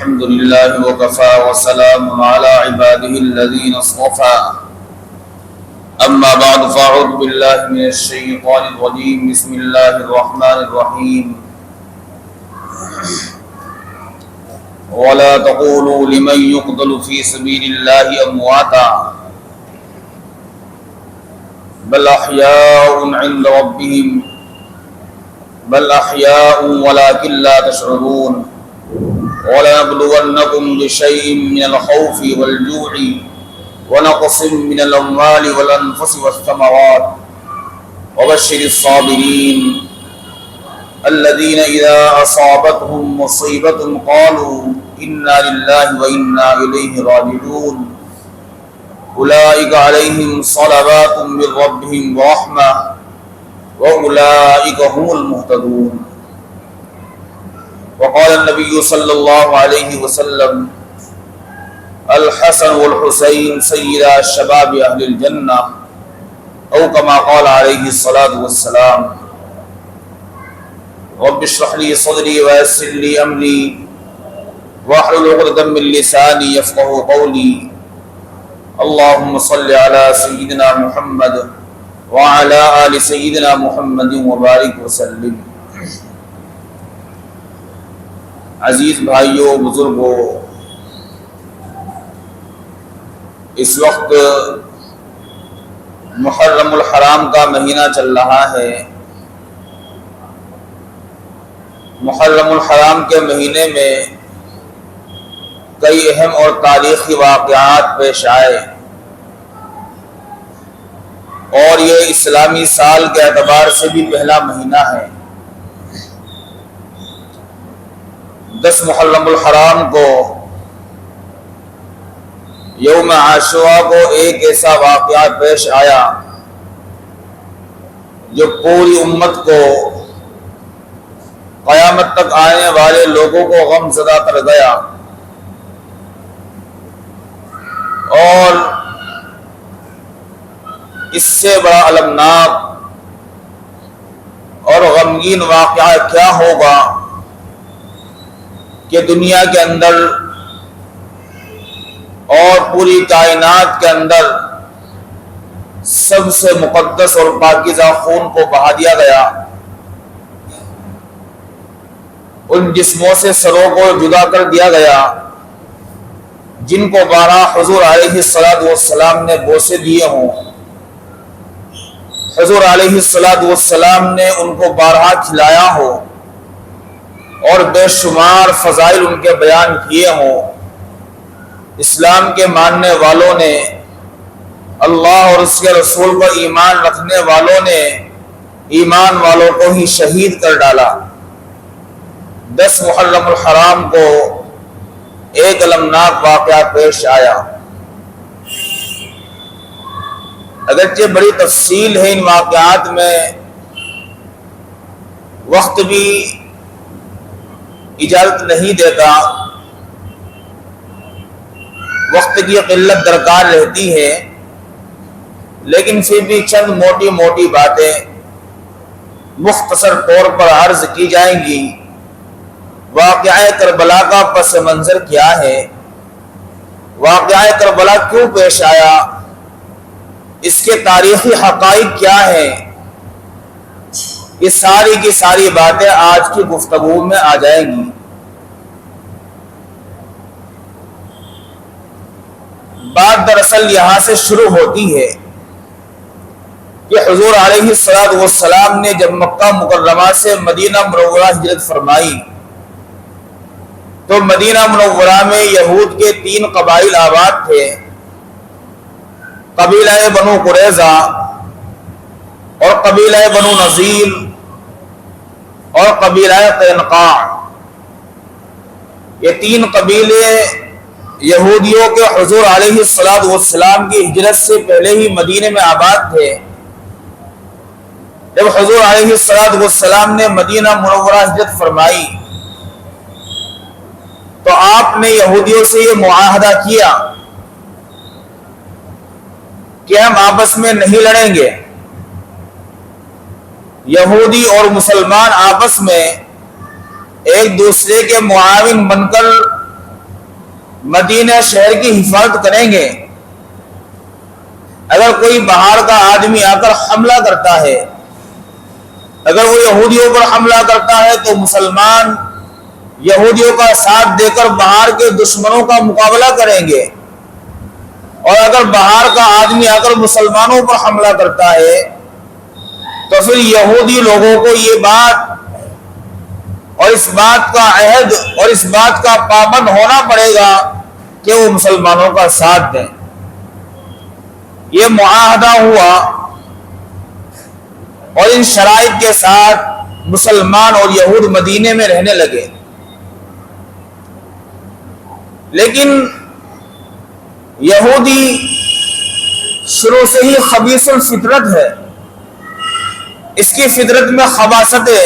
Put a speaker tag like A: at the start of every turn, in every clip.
A: الحمد لله وكفى وسلام على عباده الذين اصطفى أما بعد فأعوذ بالله من الشيطان الرجيم بسم الله الرحمن الرحيم ولا تقولوا لمن يقتل في سبيل الله أمواتا بل أحياء عند ربهم ولكن لا تشعرون وَلَنَبْلُوَنَّكُمْ بِشَيْءٍ مِّنَ الْخَوْفِ وَالْجُوعِ وَنَقْصٍ مِّنَ الْأَمْوَالِ وَالْأَنفُسِ وَالثَّمَرَاتِ وَبَشِّرِ الصَّابِرِينَ الَّذِينَ إِذَا أَصَابَتْهُم مُّصِيبَةٌ قَالُوا إِنَّا لِلَّهِ وَإِنَّا إِلَيْهِ رَاجِعُونَ أُولَٰئِكَ عَلَيْهِمْ صَلَوَاتٌ مِّن رَّبِّهِمْ وَرَحْمَةٌ وَأُولَٰئِكَ هُمُ الْمُهْتَدُونَ وقال النبي صلى الله عليه وسلم الحسن والحسين سيدا الشباب أهل الجنة أو كما قال عليه الصلاة والسلام رب اشرح لي صدري ويسر لي أمري واحلل عقدة من لساني يفقهوا قولي اللهم صل على سيدنا محمد وعلى آل سيدنا محمد وبارك وسلم۔ عزیز بھائیوں، بزرگوں، اس وقت محرم الحرام کا مہینہ چل رہا ہے۔ محرم الحرام کے مہینے میں کئی اہم اور تاریخی واقعات پیش آئے اور یہ اسلامی سال کے اعتبار سے بھی پہلا مہینہ ہے۔ 10 محرم الحرام کو یوم عاشوراء کو ایک ایسا واقعہ پیش آیا جو پوری امت کو، قیامت تک آنے والے لوگوں کو غم زدہ کر گیا اور اس سے بڑا المناک اور غمگین واقعہ کیا ہوگا کہ دنیا کے اندر اور پوری کائنات کے اندر سب سے مقدس اور پاکیزہ خون کو بہا دیا گیا، ان جسموں سے سروں کو جدا کر دیا گیا جن کو بارہ حضور علیہ السلام نے بوسے دیے ہوں۔ حضور علیہ السلام نے ان کو بارہا کھلایا ہو اور بے شمار فضائل ان کے بیان کیے ہوں۔ اسلام کے ماننے والوں نے، اللہ اور اس کے رسول پر ایمان رکھنے والوں نے ایمان والوں کو ہی شہید کر ڈالا۔ 10 محرم الحرام کو ایک المناک واقعہ پیش آیا۔ اگرچہ بڑی تفصیل ہے ان واقعات میں، وقت بھی اجازت نہیں دیتا، وقت کی قلت درکار رہتی ہے، لیکن پھر بھی چند موٹی موٹی باتیں مختصر طور پر عرض کی جائیں گی۔ واقعہ کربلا کا پس منظر کیا ہے، واقعہ کربلا کیوں پیش آیا، اس کے تاریخی حقائق کیا ہیں، یہ ساری کی ساری باتیں آج کی گفتگو میں آ جائیں گی۔ بات دراصل یہاں سے شروع ہوتی ہے کہ حضور علیہ السلام نے جب مکہ مکرمہ سے مدینہ منورہ ہجرت فرمائی تو مدینہ منورہ میں یہود کے 3 قبائل آباد تھے، قبیلہ بنو قریظہ اور قبیلہ بنو نذیر اور قبیلہ قینقاع۔ یہ 3 قبیلے یہودیوں کے حضور علیہ السلام کی ہجرت سے پہلے ہی مدینے میں آباد تھے۔ جب حضور علیہ السلام نے مدینہ منورہ ہجرت فرمائی تو آپ نے یہودیوں سے یہ معاہدہ کیا کہ ہم آپس میں نہیں لڑیں گے، یہودی اور مسلمان آپس میں ایک دوسرے کے معاون بن کر مدینہ شہر کی حفاظت کریں گے۔ اگر کوئی باہر کا آدمی آ کر حملہ کرتا ہے، اگر وہ یہودیوں پر حملہ کرتا ہے تو مسلمان یہودیوں کا ساتھ دے کر باہر کے دشمنوں کا مقابلہ کریں گے، اور اگر باہر کا آدمی آ کر مسلمانوں پر حملہ کرتا ہے تو پھر یہودی لوگوں کو یہ بات اور اس بات کا عہد اور اس بات کا پابند ہونا پڑے گا کہ وہ مسلمانوں کا ساتھ دیں۔ یہ معاہدہ ہوا اور ان شرائط کے ساتھ مسلمان اور یہود مدینے میں رہنے لگے۔ لیکن یہودی شروع سے ہی خبیث الفطرت ہے، اس کی فطرت میں خباثتیں،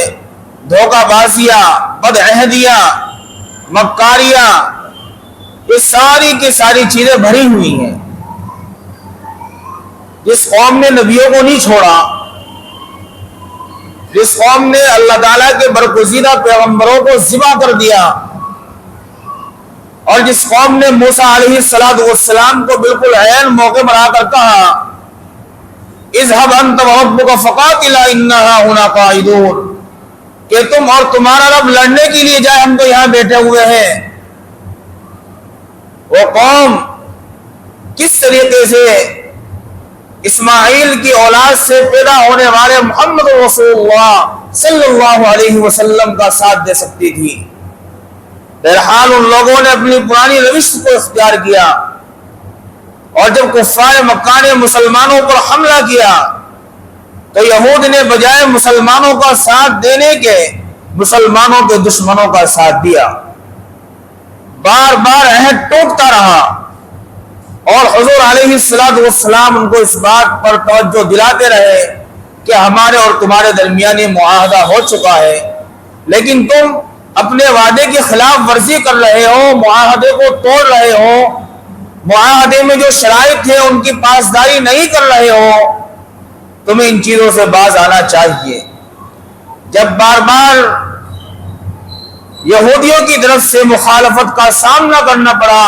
A: دھوکہ بازیاں، بدعہدیاں، مکاریاں، یہ ساری کی ساری چیزیں بھری ہوئی ہیں۔ جس قوم نے نبیوں کو نہیں چھوڑا، جس قوم نے اللہ تعالیٰ کے برگزیدہ پیغمبروں کو ذبح کر دیا، اور جس قوم نے موسیٰ علیہ السلام کو بالکل عین موقع پر آ کر کہا اذهب انت وربك فقاتلا انا هنا قاعدون، کہ تم اور تمہارا رب لڑنے کے لیے جائے، ہم تو یہاں بیٹھے ہوئے ہیں۔ وہ قوم کس طریقے سے اسماعیل کی اولاد سے پیدا ہونے والے محمد رسول اللہ صلی اللہ علیہ وسلم کا ساتھ دے سکتی تھی؟ بہرحال ان لوگوں نے اپنی پرانی روش کو اختیار کیا، اور جب کفار مکہ نے مسلمانوں پر حملہ کیا تو یہود نے بجائے مسلمانوں کا ساتھ دینے کے مسلمانوں کے دشمنوں کا ساتھ دیا۔ بار بار عہد ٹوٹتا رہا، اور حضور علیہ السلام ان کو اس بات پر توجہ دلاتے رہے کہ ہمارے اور تمہارے درمیان یہ معاہدہ ہو چکا ہے، لیکن تم اپنے وعدے کی خلاف ورزی کر رہے ہو، معاہدے کو توڑ رہے ہو، معاہدے میں جو شرائط ہے ان کی پاسداری نہیں کر رہے ہو، تمہیں ان چیزوں سے باز آنا چاہیے۔ جب بار بار یہودیوں کی طرف سے مخالفت کا سامنا کرنا پڑا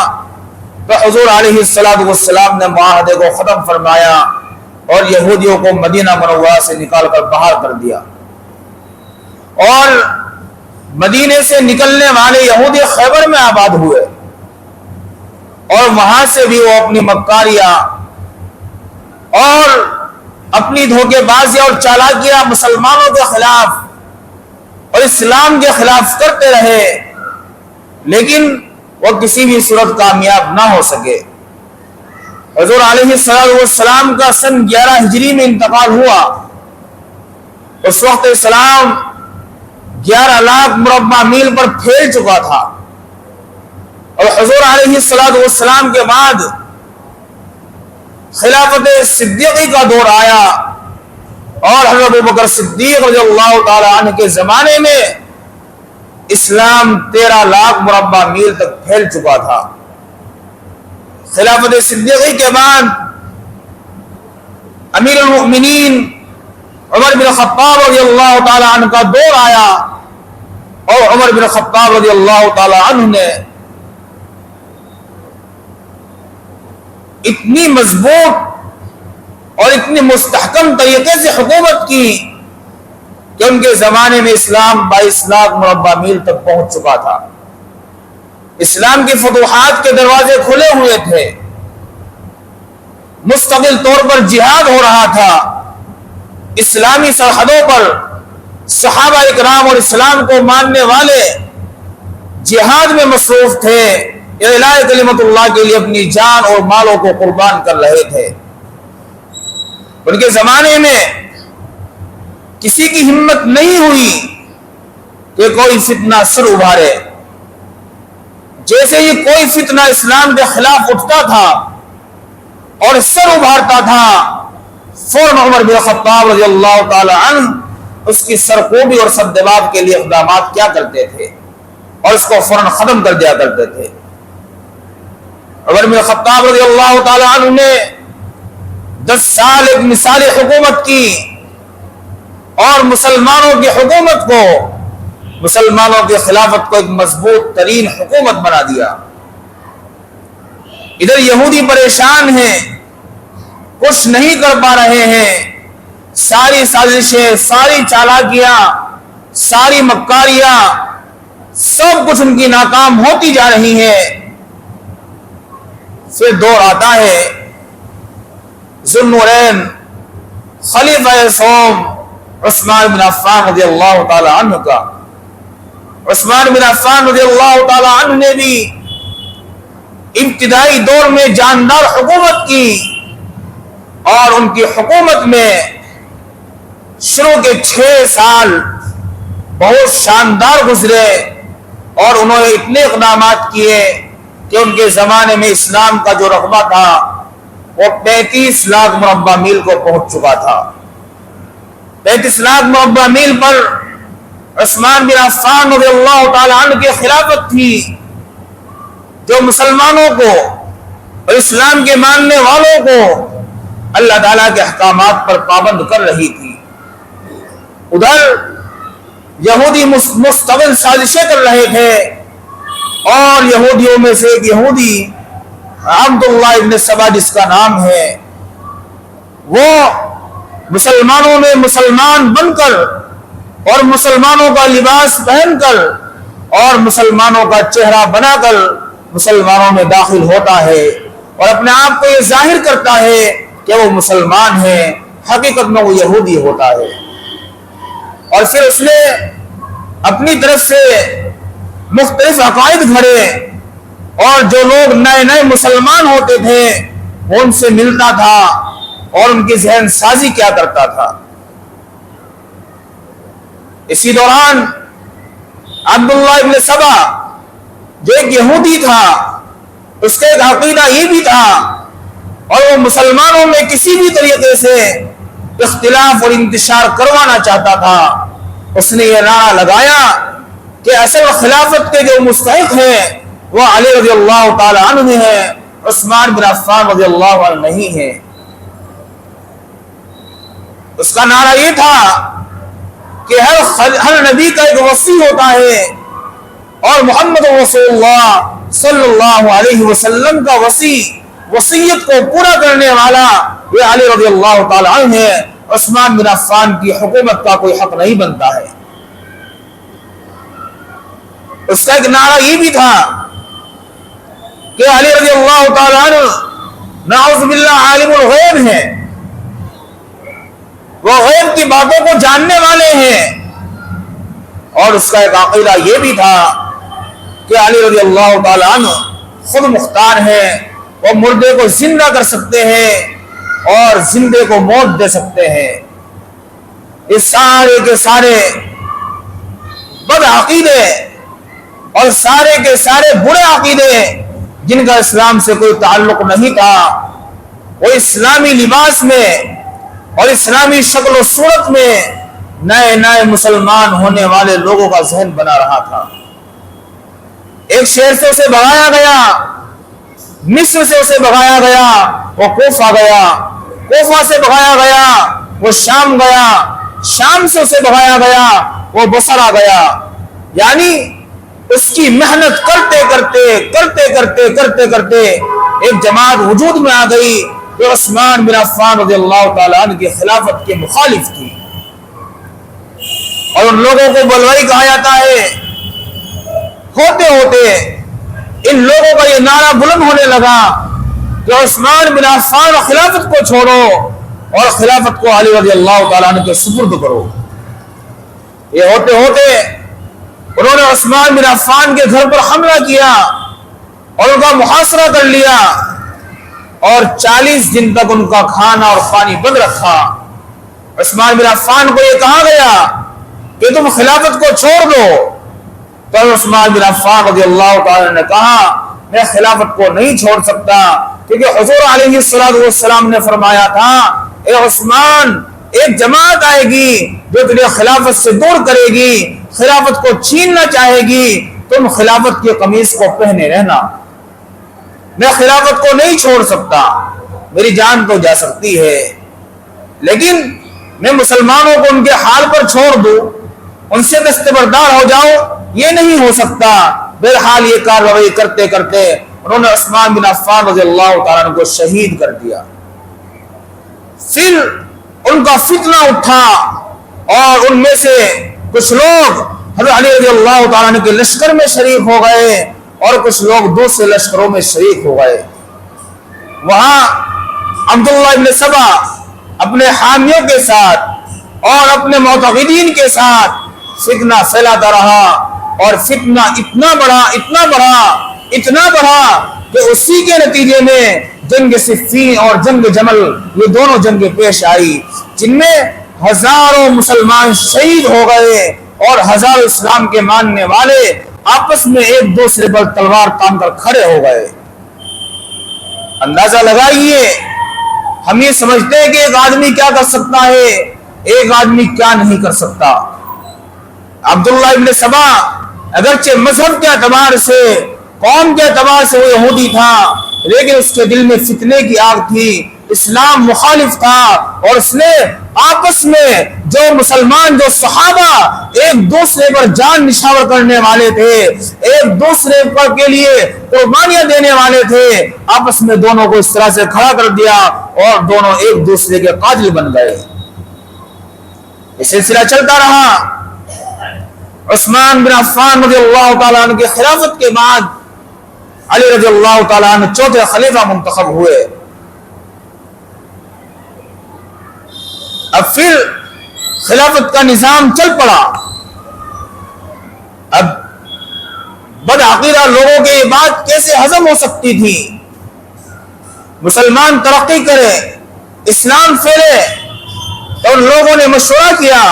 A: تو حضور علیہ السلام نے معاہدے کو ختم فرمایا اور یہودیوں کو مدینہ منورہ سے نکال کر باہر کر دیا، اور مدینے سے نکلنے والے یہودی خیبر میں آباد ہوئے، اور وہاں سے بھی وہ اپنی مکاریاں اور اپنی دھوکے بازیاں اور چالاکیاں مسلمانوں کے خلاف اور اسلام کے خلاف کرتے رہے، لیکن وہ کسی بھی صورت کامیاب نہ ہو سکے۔ حضور علیہ السلام کا سن 11 ہجری میں انتقال ہوا۔ اس وقت اسلام 11 لاکھ مربع میل پر پھیل چکا تھا، اور حضور علیہ السلام کے بعد خلافت صدیقی کا دور آیا، اور حضرت ابوبکر صدیق رضی اللہ تعالی عنہ کے زمانے میں اسلام 13 لاکھ مربع میل تک پھیل چکا تھا۔ خلافت صدیقی کے بعد امیر المؤمنین عمر بن خطاب رضی اللہ تعالی عنہ کا دور آیا، اور عمر بن خطاب رضی اللہ تعالی عنہ نے اتنی مضبوط اور اتنی مستحکم طریقے سے حکومت کی کہ ان کے زمانے میں اسلام 22 لاکھ مربع میل تک پہنچ چکا تھا۔ اسلام کی فتوحات کے دروازے کھلے ہوئے تھے، مستقل طور پر جہاد ہو رہا تھا، اسلامی سرحدوں پر صحابہ اکرام اور اسلام کو ماننے والے جہاد میں مصروف تھے، اعلاء کلمت اللہ کے لیے اپنی جان اور مالوں کو قربان کر رہے تھے۔ ان کے زمانے میں کسی کی ہمت نہیں ہوئی کہ کوئی فتنہ سر ابھارے۔ جیسے ہی کوئی فتنہ اسلام کے خلاف اٹھتا تھا اور سر ابھارتا تھا، فوراً عمر بن خطاب رضی اللہ تعالی عنہ اس کی سرکوبی اور سدباب کے لیے اقدامات کیا کرتے تھے، اور اس کو فوراً ختم کر دیا کرتے تھے۔ عمر بن خطاب رضی اللہ تعالی عنہ نے 10 سال ایک مثالی حکومت کی، اور مسلمانوں کی حکومت کو، مسلمانوں کی خلافت کو ایک مضبوط ترین حکومت بنا دیا۔ ادھر یہودی پریشان ہیں، کچھ نہیں کر پا رہے ہیں، ساری سازشیں، ساری چالاکیاں، ساری مکاریاں، سب کچھ ان کی ناکام ہوتی جا رہی ہیں۔ پھر دور آتا ہے ذو النورین خلیفہ سوم عثمان بن عفان رضی اللہ تعالی عنہ کا۔ عثمان بن عفان رضی اللہ تعالی عنہ نے بھی ابتدائی دور میں جاندار حکومت کی، اور ان کی حکومت میں شروع کے 6 سال بہت شاندار گزرے، اور انہوں نے اتنے اقدامات کیے کہ ان کے زمانے میں اسلام کا جو رقبہ تھا وہ 35 لاکھ مربع میل کو پہنچ چکا تھا۔ 35 لاکھ مربع میل پر عثمان بن عفان رضی اللہ تعالی عنہ کی خلافت تھی، جو مسلمانوں کو اور اسلام کے ماننے والوں کو اللہ تعالیٰ کے احکامات پر پابند کر رہی تھی۔ ادھر یہودی مستقل سازشیں کر رہے تھے، اور یہودیوں میں سے ایک یہودی عبداللہ ابن سبا جس کا نام ہے، وہ مسلمانوں میں مسلمان بن کر اور مسلمانوں کا لباس پہن کر اور مسلمانوں کا چہرہ بنا کر مسلمانوں میں داخل ہوتا ہے، اور اپنے آپ کو یہ ظاہر کرتا ہے کہ وہ مسلمان ہے، حقیقت میں وہ یہودی ہوتا ہے۔ اور پھر اس نے اپنی طرف سے مختلف عقائد گھڑے، اور جو لوگ نئے نئے مسلمان ہوتے تھے وہ ان سے ملتا تھا اور ان کی ذہن سازی کیا کرتا تھا۔ اسی دوران عبداللہ ابن سبا جو ایک یہودی تھا، اس کا ایک عقیدہ یہ بھی تھا، اور وہ مسلمانوں میں کسی بھی طریقے سے اختلاف اور انتشار کروانا چاہتا تھا۔ اس نے یہ نعرہ لگایا کہ اصل خلافت کے جو مستحق ہیں وہ علی رضی اللہ تعالی عنہ ہیں، عثمان بن عفان رضی اللہ عنہ نہیں ہے۔ اس کا نعرہ یہ تھا کہ ہر نبی کا ایک وصی ہوتا ہے، اور محمد رسول اللہ صلی اللہ علیہ وسلم کا وصیت کو پورا کرنے والا یہ علی رضی اللہ تعالی عنہ ہے، عثمان بن عفان کی حکومت کا کوئی حق نہیں بنتا ہے۔ اس کا ایک نعرہ یہ بھی تھا کہ علی رضی اللہ تعالی عنہ نعوذ باللہ عالم الغیب ہیں، وہ غیب کی باتوں کو جاننے والے ہیں، اور اس کا ایک عقیدہ یہ بھی تھا کہ علی رضی اللہ تعالی عنہ خود مختار ہیں، وہ مردے کو زندہ کر سکتے ہیں اور زندے کو موت دے سکتے ہیں۔ اس سارے کے سارے بد عقیدے اور سارے کے سارے برے عقیدے جن کا اسلام سے کوئی تعلق نہیں تھا، وہ اسلامی لباس میں اور اسلامی شکل و صورت میں نئے نئے مسلمان ہونے والے لوگوں کا ذہن بنا رہا تھا۔ ایک شہر سے اسے بھگایا گیا، مصر سے اسے بھگایا گیا، وہ کوفہ گیا، کوفہ سے بھگایا گیا وہ شام گیا، شام سے اسے بھگایا گیا وہ بصرہ گیا۔ یعنی اس کی محنت کرتے کرتے ایک جماعت وجود میں آ گئی جو عثمان بن عفان رضی اللہ تعالی عنہ کی خلافت کے مخالف تھی، اور ان لوگوں کو بلوائی کہا جاتا ہے۔ ہوتے ہوتے ان لوگوں کا یہ نعرہ بلند ہونے لگا کہ عثمان بن عفان خلافت کو چھوڑو اور خلافت کو علی رضی اللہ تعالیٰ عنہ کے سپرد کرو۔ یہ ہوتے ہوتے انہوں نے عثمان بن عفان کے گھر پر حملہ کیا اور ان کا محاصرہ کر لیا، اور 40 دن تک ان کا کھانا اور پانی بند رکھا۔ عثمان بن عفان کو یہ کہا گیا کہ تم خلافت کو چھوڑ دو، تو عثمان بن عفان رضی اللہ تعالیٰ نے کہا میں خلافت کو نہیں چھوڑ سکتا، کیونکہ حضور علیہ السلام نے فرمایا تھا اے عثمان، ایک جماعت آئے گی جو تجھے خلافت سے دور کرے گی، خلافت کو چھیننا چاہے گی، تم خلافت کی قمیص کو پہنے رہنا، میں خلافت کو نہیں چھوڑ سکتا، میری جان تو جا سکتی ہے لیکن میں مسلمانوں کو ان کے حال پر چھوڑ دوں، ان سے دستبردار ہو جاؤں، یہ نہیں ہو سکتا۔ بہرحال یہ کارروائی کرتے کرتے انہوں نے عثمان بن عفان رضی اللہ تعالیٰ عنہ کو شہید کر دیا۔ پھر ان کا فتنہ اٹھا اور ان میں سے کچھ لوگ حضرت علی رضی اللہ تعالیٰ عنہ کے لشکر میں شریک ہو گئے اور کچھ لوگ دوسرے لشکروں میں شریک ہو گئے۔ وہاں عبداللہ ابن سبا اپنے حامیوں کے ساتھ اور اپنے معتقدین کے ساتھ فتنہ پھیلاتا رہا اور فتنہ اتنا بڑھا کہ اسی کے نتیجے میں جنگ صفین اور جنگ جمل یہ دونوں جنگیں پیش آئی، جن میں ہزاروں مسلمان شہید ہو گئے اور ہزاروں اسلام کے ماننے والے آپس میں ایک دوسرے پر تلوار تان کر کھڑے ہو گئے۔ اندازہ لگائیے، ہم یہ سمجھتے ہیں کہ ایک آدمی کیا کر سکتا ہے، ایک آدمی کیا نہیں کر سکتا۔ عبداللہ ابن سبا اگرچہ مذہب کے اعتبار سے، قوم کے اعتبار سے وہ یہودی تھا، لیکن اس کے دل میں فتنے کی آگ تھی، اسلام مخالف تھا، اور اس نے آپس میں جو مسلمان جو صحابہ ایک دوسرے پر جان نشاور کرنے والے تھے، ایک دوسرے پر کے لیے قربانیاں دینے والے تھے، آپس میں دونوں کو اس طرح سے کھڑا کر دیا اور دونوں ایک دوسرے کے قاتل بن گئے۔ یہ سلسلہ چلتا رہا۔ عثمان بن عفان رضی اللہ تعالیٰ عنہ کی خلافت کے بعد علی رضی اللہ تعالیٰ عنہ چوتھے خلیفہ منتخب ہوئے۔ اب پھر خلافت کا نظام چل پڑا۔ اب بدعقیدہ لوگوں کی یہ بات کیسے ہضم ہو سکتی تھی؟ مسلمان ترقی کرے، اسلام پھیلے، تو ان لوگوں نے مشورہ کیا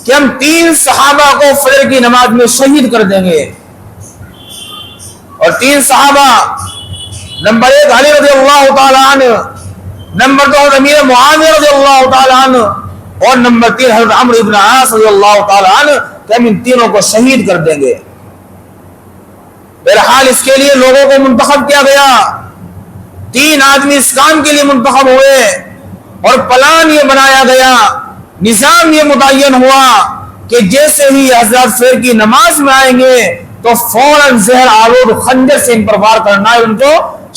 A: کہ ہم 3 صحابہ کو فجر کی نماز میں شہید کر دیں گے، اور 3 صحابہ، نمبر 1 علی رضی اللہ تعالیٰ عنہ، نمبر 2 امیر معاویہ رضی اللہ تعالیٰ عنہ، اور نمبر 3 حضرت عمرو بن عاص رضی اللہ تعالیٰ عنہ، کہ ہم ان تینوں کو شہید کر دیں گے۔ بہرحال اس کے لیے لوگوں کو منتخب کیا گیا، 3 آدمی اس کام کے لیے منتخب ہوئے، اور پلان یہ بنایا گیا، نظام یہ متعین ہوا کہ جیسے ہی حضرات فجر کی نماز میں آئیں گے تو فوراً زہر آلود خنجر سے ان پر وار کرنا ہے، ان کو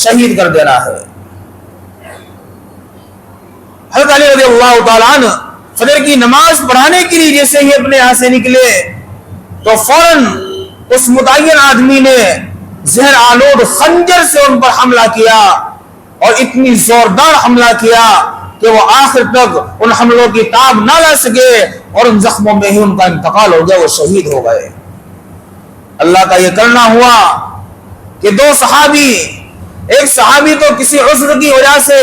A: شہید کر دینا ہے۔ حضرت علی رضی اللہ تعالیٰ عنہ فجر کی نماز پڑھانے کے لیے جیسے ہی اپنے یہاں سے نکلے تو فوراً اس متعین آدمی نے زہر آلود خنجر سے ان پر حملہ کیا، اور اتنی زوردار حملہ کیا کہ وہ آخر تک ان حملوں کی تاب نہ لا سکے، اور ان زخموں میں ہی ان کا انتقال ہو گیا، وہ شہید ہو گئے۔ اللہ کا یہ کرنا ہوا کہ 2 صحابی، ایک صحابی تو کسی عذر کی وجہ سے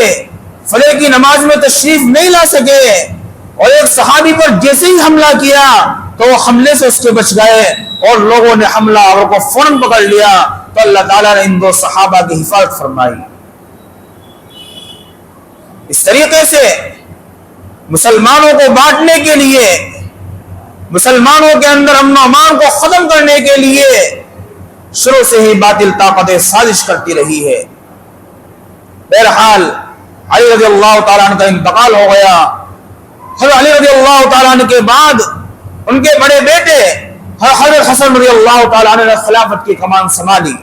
A: فجر کی نماز میں تشریف نہیں لا سکے، اور ایک صحابی پر جیسے ہی حملہ کیا تو وہ حملے سے اس کے بچ گئے، اور لوگوں نے حملہ اور کو فوراً پکڑ لیا، تو اللہ تعالیٰ نے ان 2 صحابہ کی حفاظت فرمائی۔ اس طریقے سے مسلمانوں کو بانٹنے کے لیے، مسلمانوں کے اندر امن و امان کو ختم کرنے کے لیے شروع سے ہی باطل طاقتیں سازش کرتی رہی ہے۔ بہرحال علی رضی اللہ تعالیٰ عنہ کا انتقال ہو گیا۔ حضرت علی رضی اللہ تعالیٰ عنہ کے بعد ان کے بڑے بیٹے حضرت حسن رضی اللہ تعالیٰ عنہ نے خلافت کی کمان سنبھالی،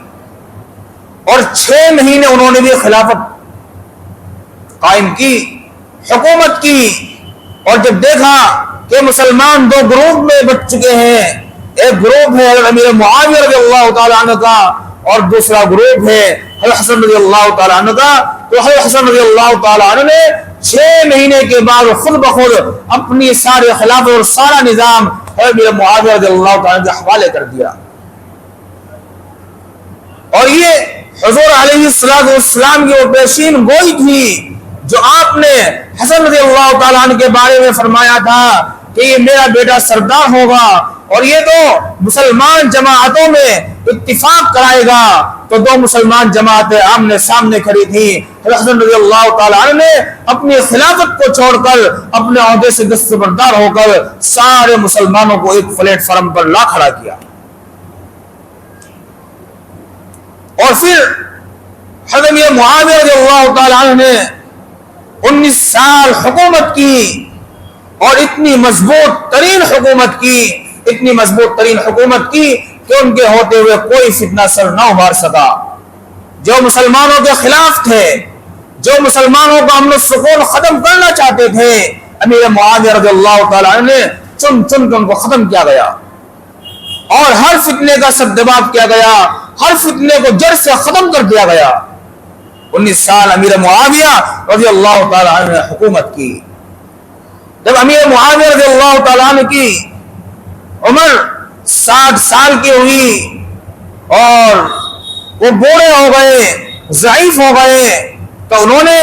A: اور 6 مہینے انہوں نے بھی خلافت قائم کی، حکومت کی۔ اور جب دیکھا کہ مسلمان 2 گروپ میں بٹ چکے ہیں، ایک گروپ ہے حضرت امیر معاویہ رضی اللہ تعالیٰ عنہ کا، اور دوسرا گروپ ہے حضرت حسن رضی اللہ تعالیٰ عنہ کا، تو حضرت حسن رضی اللہ تعالیٰ عنہ نے 6 مہینے کے بعد خود بخود اپنی سارے خلافت اور سارا نظام حضرت امیر معاویہ رضی اللہ تعالیٰ عنہ کے حوالے کر دیا۔ اور یہ حضور علیہ السلام کی وہ پیشین گوئی تھی جو آپ نے حسن رضی اللہ تعالیٰ عنہ کے بارے میں فرمایا تھا کہ یہ میرا بیٹا سردار ہوگا، اور یہ تو مسلمان جماعتوں میں اتفاق کرائے گا۔ تو 2 مسلمان جماعتیں آمنے سامنے کھڑی تھی، حسن رضی اللہ تعالیٰ عنہ نے اپنی خلافت کو چھوڑ کر اپنے عہدے سے دستبردار ہو کر سارے مسلمانوں کو ایک پلیٹ فارم پر لا کھڑا کیا، اور پھر حضرت معاویہ رضی اللہ تعالیٰ عنہ نے 19 سال حکومت کی، اور اتنی مضبوط ترین حکومت کی کہ ان کے ہوتے ہوئے کوئی فتنہ سر نہ ابھار سکا۔ جو مسلمانوں کے خلاف تھے، جو مسلمانوں کا امن و سکون ختم کرنا چاہتے تھے، امیر معاویہ رضی اللہ تعالیٰ عنہ نے چن چن کر ان کو ختم کیا گیا اور ہر فتنے کا سدباب کیا گیا، ہر فتنے کو جڑ سے ختم کر دیا گیا۔ 19 سال امیر معاویہ رضی اللہ تعالیٰ عنہ نے حکومت کی۔ جب امیر معاویہ رضی اللہ تعالیٰ عنہ کی عمر 60 سال کی ہوئی اور وہ بوڑھے ہو گئے، ضعیف ہو گئے، تو انہوں نے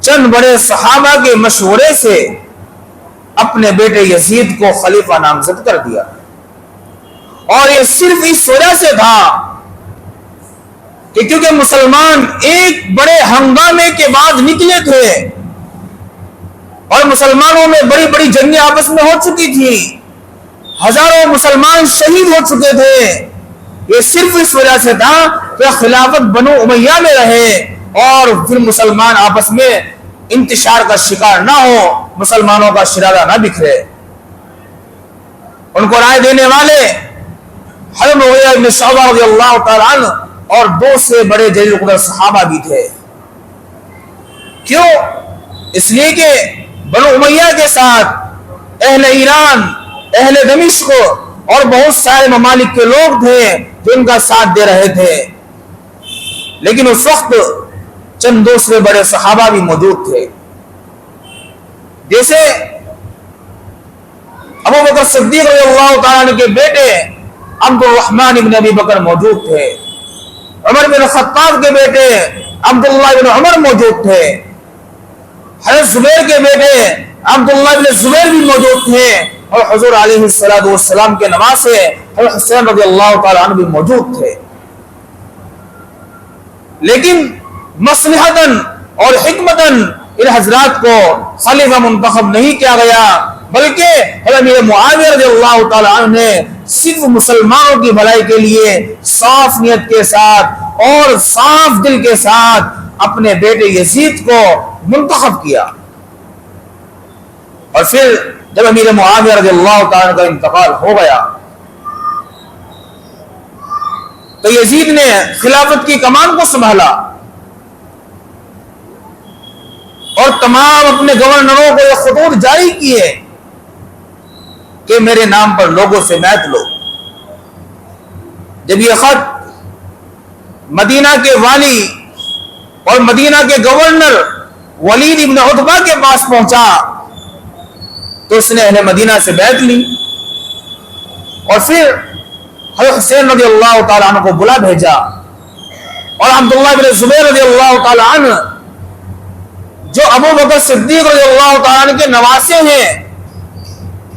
A: چند بڑے صحابہ کے مشورے سے اپنے بیٹے یزید کو خلیفہ نامزد کر دیا، اور یہ صرف اس وجہ سے تھا کہ کیونکہ مسلمان ایک بڑے ہنگامے کے بعد نکلے تھے اور مسلمانوں میں بڑی بڑی جنگیں آپس میں ہو چکی تھی، ہزاروں مسلمان شہید ہو چکے تھے۔ یہ صرف اس وجہ سے تھا کہ خلافت بنو امیہ میں رہے اور پھر مسلمان آپس میں انتشار کا شکار نہ ہو، مسلمانوں کا شرارہ نہ بکھرے۔ ان کو رائے دینے والے حضرت مغیرہ بن شعبہ رضی اللہ تعالیٰ عنہ اور 2 سے بڑے جلیل القدر صحابہ بھی تھے۔ کیوں؟ اس لیے کہ بنو امیہ کے ساتھ اہل ایران، اہل دمشق اور بہت سارے ممالک کے لوگ تھے جو ان کا ساتھ دے رہے تھے، لیکن اس وقت چند دوسرے بڑے صحابہ بھی موجود تھے، جیسے ابو بکر صدیق رضی اللہ تعالیٰ عنہ کے بیٹے عبد الرحمن بن ابی بکر موجود تھے، عمر بن خطاب کے بیٹے عبداللہ بن عمر موجود تھے، حضرت زبیر کے بیٹے عبداللہ بن زبیر بھی موجود تھے، اور حضور علیہ السلام کے نواسے حضرت حسین رضی اللہ تعالیٰ عنہ بھی موجود تھے۔ لیکن مصلحتاً اور حکمتاً ان حضرات کو خلیفہ منتخب نہیں کیا گیا، بلکہ حضرت امیر معاویہ رضی اللہ تعالیٰ عنہ نے صرف مسلمانوں کی بھلائی کے لیے صاف نیت کے ساتھ اور صاف دل کے ساتھ اپنے بیٹے یزید کو منتخب کیا۔ اور پھر جب امیر معاویہ رضی اللہ تعالیٰ عنہ کا انتقال ہو گیا تو یزید نے خلافت کی کمان کو سنبھالا اور تمام اپنے گورنروں کو یہ خطوط جاری کیے کہ میرے نام پر لوگوں سے بیعت لو۔ جب یہ خط مدینہ کے والی اور مدینہ کے گورنر ولید ابن عتبہ کے پاس پہنچا تو اس نے اہل مدینہ سے بیعت لی، اور پھر حضرت حسین رضی اللہ تعالیٰ عنہ کو بلا بھیجا، اور عبداللہ بن زبیر رضی اللہ تعالیٰ عنہ جو ابو بکر صدیق رضی اللہ تعالیٰ عنہ کے نواسے ہیں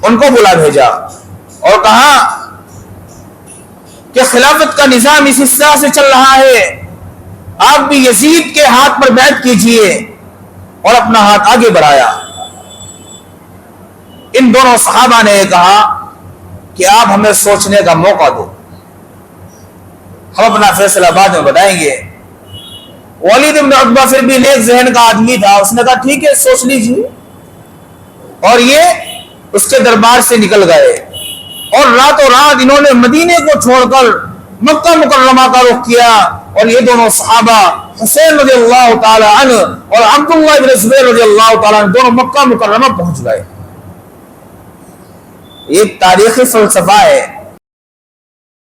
A: ان کو بلا بھیجا اور کہا کہ خلافت کا نظام اس طرح سے چل رہا ہے، آپ بھی یزید کے ہاتھ پر بیعت کیجئے، اور اپنا ہاتھ آگے بڑھایا۔ ان دونوں صحابہ نے کہا کہ آپ ہمیں سوچنے کا موقع دو، ہم اپنا فیصلہ بعد میں بتائیں گے۔ ولید بن عتبہ پھر بھی نیک ذہن کا آدمی تھا، اس نے کہا ٹھیک ہے سوچ لیجیے، اور یہ اس کے دربار سے نکل گئے، اور راتوں رات انہوں نے مدینے کو چھوڑ کر مکہ مکرمہ کا رخ کیا، اور یہ دونوں صحابہ حسین رضی اللہ تعالی عنہ اور عبداللہ بن زبیر رضی اللہ تعالی عنہ دونوں مکہ مکرمہ پہنچ گئے۔ یہ تاریخی فلسفہ ہے